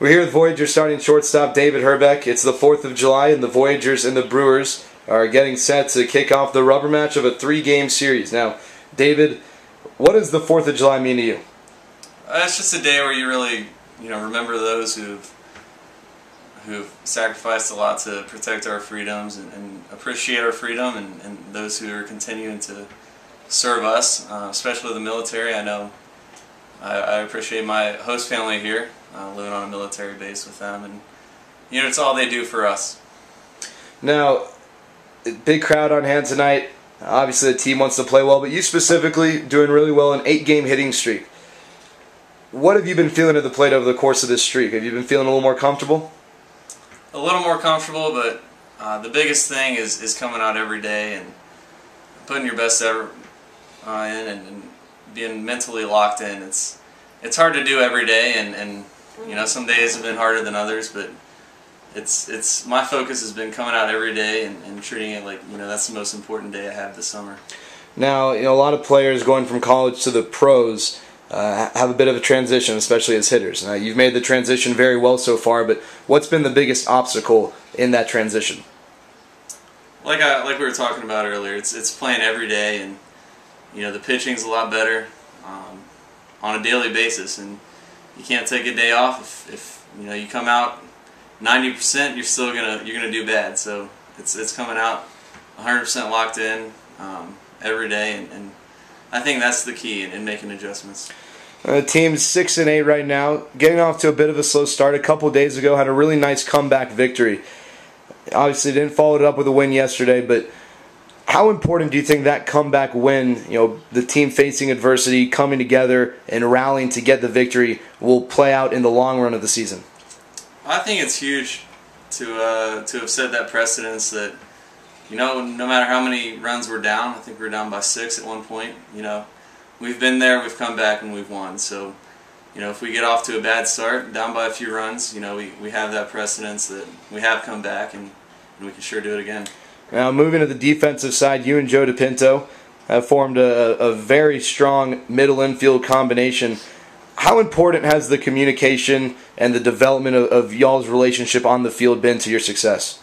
We're here with Voyagers starting shortstop David Herbek. It's the 4th of July, and the Voyagers and the Brewers are getting set to kick off the rubber match of a 3-game series. Now, David, what does the 4th of July mean to you? It's just a day where you really, remember those who've sacrificed a lot to protect our freedoms and appreciate our freedom, and those who are continuing to serve us, especially the military. I know I appreciate my host family here, living on a military base with them, and it's all they do for us. Now, big crowd on hand tonight. Obviously the team wants to play well, but you specifically doing really well, an 8-game hitting streak. What have you been feeling at the plate over the course of this streak? Have you been feeling a little more comfortable? A little more comfortable, but the biggest thing is coming out every day and putting your best effort in and being mentally locked in. It's hard to do every day, and some days have been harder than others, but it's my focus has been coming out every day and treating it like that's the most important day I have this summer. Now, a lot of players going from college to the pros have a bit of a transition, especially as hitters. Now, you've made the transition very well so far, but what's been the biggest obstacle in that transition? Like we were talking about earlier, it's playing every day, and the pitching's a lot better on a daily basis, and you can't take a day off. If you come out 90%, you're gonna do bad. So it's coming out 100% locked in every day, and I think that's the key in making adjustments. The team's 6-8 right now, getting off to a bit of a slow start. A couple days ago, had a really nice comeback victory. Obviously, didn't follow it up with a win yesterday, but how important do you think that comeback win, the team facing adversity, coming together and rallying to get the victory, will play out in the long run of the season? I think it's huge to have set that precedence that no matter how many runs we're down. I think we were down by 6 at one point. We've been there, we've come back, and we've won. So if we get off to a bad start, down by a few runs, we have that precedence that we have come back, and we can sure do it again. Now, moving to the defensive side, you and Joe DePinto have formed a very strong middle infield combination. How important has the communication and the development of y'all's relationship on the field been to your success?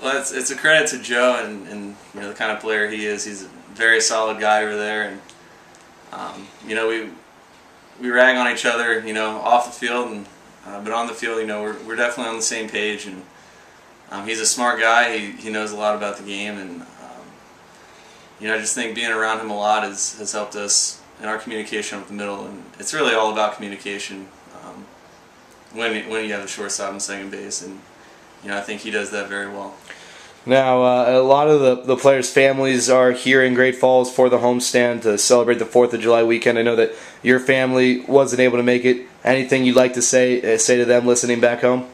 Well, it's a credit to Joe and the kind of player he is. He's a very solid guy over there, and we rag on each other, off the field, and but on the field, we're definitely on the same page, and he's a smart guy. He knows a lot about the game, and I just think being around him a lot has helped us in our communication up the middle, and it's really all about communication when you have a shortstop and second base, and I think he does that very well. Now, a lot of the players' families are here in Great Falls for the homestand to celebrate the 4th of July weekend. I know that your family wasn't able to make it. Anything you'd like to say to them listening back home?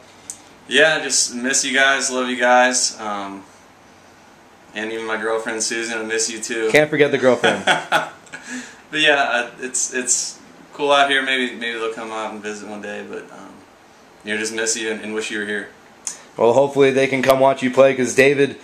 Yeah, just miss you guys, love you guys, and even my girlfriend Susan, I miss you too. Can't forget the girlfriend. But yeah, it's cool out here. Maybe they'll come out and visit one day, but just miss you and wish you were here. Well, hopefully they can come watch you play, because David, in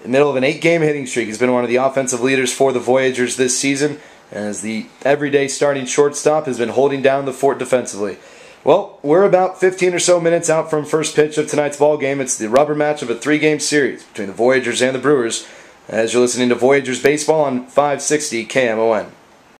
the middle of an 8-game hitting streak, has been one of the offensive leaders for the Voyagers this season, and as the everyday starting shortstop has been holding down the fort defensively. Well, we're about 15 or so minutes out from first pitch of tonight's ball game. It's the rubber match of a 3-game series between the Voyagers and the Brewers, as you're listening to Voyagers Baseball on 560 KMON.